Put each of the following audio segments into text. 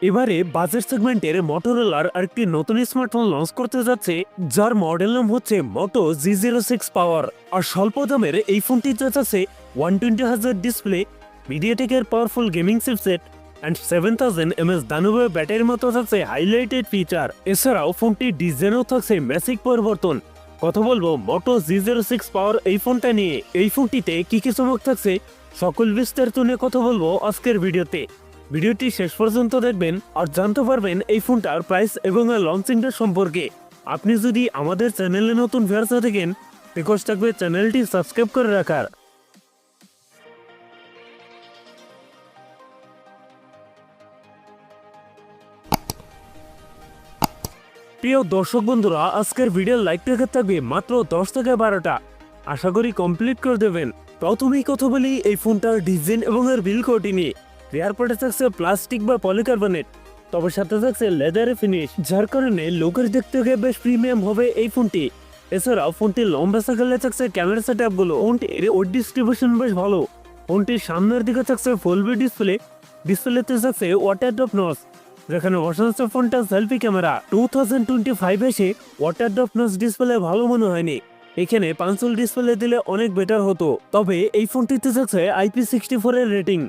এবারে বাজেট সেগমেন্টের মোটরোলার আরেকটি নতুন স্মার্টফোন লঞ্চ করতে যাচ্ছে, যার মডেল নাম হচ্ছে মোটো G06 পাওয়ার। আর স্বল্প দামের এই ফোনটিতে আছে 120Hz ডিসপ্লে, মিডিয়াটেকের powerful gaming chipset and 7000 mAh দানবীয় ব্যাটারির মতো থাকছে হাইলাইটেড ফিচার। এছাড়াও ফোনটির ডিজাইনেও থাকছে ম্যাসিভ পরিবর্তন। কথা বলবো মোটো G06 পাওয়ার এই ফোনটা নিয়ে। এই ফোনটিতে কি কি চমক থাকছে সকল বিস্তারিত নিয়ে কথা বলবো আজকের ভিডিওতে। ভিডিওটি শেষ পর্যন্ত দেখবেন আর জানতে পারবেন এই ফোনটার প্রাইস এবং লঞ্চিংটা সম্পর্কে। আপনি যদি আমাদের চ্যানেলে নতুন ভিউয়ার্স থাকেন, রিকোয়েস্ট থাকবে চ্যানেলটি সাবস্ক্রাইব করে রাখার। প্রিয় দর্শক বন্ধুরা, আজকের ভিডিওর লাইক রেখে থাকবে মাত্র 10 থেকে 12টা। আশা করি কমপ্লিট করে দেবেন। প্রথমেই কথা বলি এই ফোনটার ডিজাইন এবং এর বিল্ড কোয়ালিটি নিয়ে। রেয়ার পার্টে থাকছে প্লাস্টিক বা পলিকার্বনেট, তবে সাথে থাকছে লেদারে ফিনিশ, যার কারণে লোকের দেখতে গিয়ে বেশ প্রিমিয়াম হবে এই ফোনটি। এছাড়াও ফোনটির লম্বা সাইকেলে থাকছে ক্যামেরা সেট আপগুলো। ফোনটির ওয়েট ডিস্ট্রিবিউশন বেশ ভালো। ফোনটির সামনের দিকে থাকছে ফুল বি ডিসপ্লে, ডিসপ্লেতে থাকছে ওয়াটার ড্রপ নচ, যেখানে বসানো ফোনটা সেলফি ক্যামেরা। 2025 এসে ওয়াটার ড্রপ নচ ডিসপ্লে ভালো মনে হয়নি, এখানে পাঁচল ডিসপ্লে দিলে অনেক বেটার হতো। তবে এই ফোনটিতে থাকছে IP64 এর রেটিং,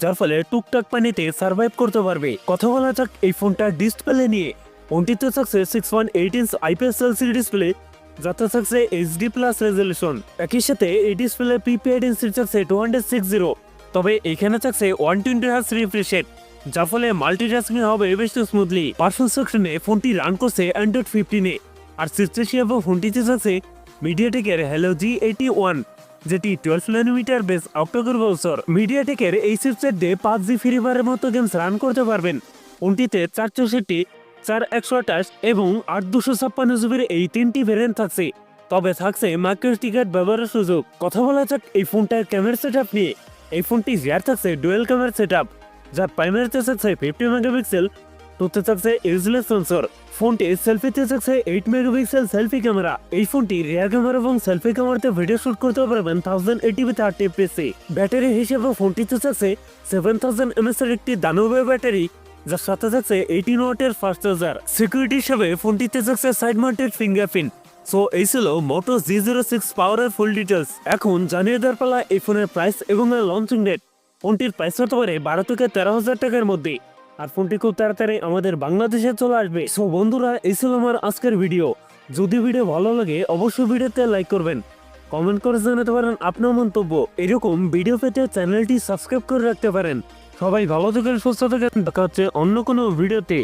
যার ফলে টুকটাক পানিতে সার্ভাইভ করতে পারবে। কথা বলা যাক এই ফোনটার ডিসপ্লে নিয়ে। ফোনটিতে থাকছে 6.8 ইঞ্চ IPS LCD ডিসপ্লে, যাতে থাকছে HD+ রেজলিউশন। একই সাথে এই ডিসপ্লে পিপিআই ডেনসিটি থাকছে 260, তবে এখানে থাকছে 120Hz রিফ্রেশ রেট, যার ফলে মাল্টিটাস্কিং হবে বেশ স্মুথলি। পারফরম্যান্স সেকশনে ফোনটি রান করছে Android 15-এ। আর সিস্টেম হিসেবে ফোনটিতে থাকছে মিডিয়াটেকের Helio G81, যেটি 12 ন্যানোমিটার বেস অক্টোকোর প্রসেসর। মিডিয়াটেকের এই চিপসেট দিয়ে PUBG ফ্রি ফায়ারের মতো গেমস রান করতে পারবেন। ফোনটিতে 464, 4128 এবং 8256 জিবির এই তিনটি ভেরিয়েন্ট থাকছে, তবে থাকছে মাইক্রো টিকেট ব্যবহারের সুযোগ। কথা বলা যাক এই ফোনটার ক্যামেরা সেটআপ নিয়ে। এই ফোনটি রিয়ার থাকছে ডুয়েল ক্যামেরা সেটআপ, যার প্রাইমারিতে থাকছে 50 মেগাপিক্সেল, টুতে থাকছে এজলেস সেন্সর। ফোনটি সেলফিতে থাকছে 8 মেগাপিক্সেল সেলফি ক্যামেরা। এই ফোনটি রিয়ার ক্যামেরা এবং সেলফি ক্যামেরাতে ভিডিও শুট করতে পারবেন 1080p 30fps। ব্যাটারি হিসেবে ফোনটিতে থাকছে 7000 mAh এর একটি দানবীয় ব্যাটারি, যার সাথে থাকছে 18 ওয়াটের ফাস্ট চার্জার। সিকিউরিটি হিসেবে ফোনটিতে থাকছে সাইড মাউন্টেড ফিঙ্গারপ্রিন্ট। সো এই ছিল মোটো G06 পাওয়ারের ফুল ডিটেলস। এখন জানিয়ে দেওয়ার পালা এই ফোনের প্রাইস এবং লঞ্চিং ডেট। ফোনটির প্রাইস হতে পারে 12 থেকে 13,000 টাকার মধ্যে, আর ফোনটি খুব তাড়াতাড়ি আমাদের বাংলাদেশে চলে আসবে। সো বন্ধুরা, এই ছিল আমার আজকের ভিডিও। যদি ভিডিও ভালো লাগে অবশ্যই ভিডিওতে লাইক করবেন, কমেন্ট করে জানাতে পারেন আপনার মন্তব্য। এরকম ভিডিও পেতে চ্যানেলটি সাবস্ক্রাইব করে রাখতে পারেন। সবাই ভালো থাকেন, সুস্থ থাকেন, দেখা হচ্ছে অন্য কোনো ভিডিওতে।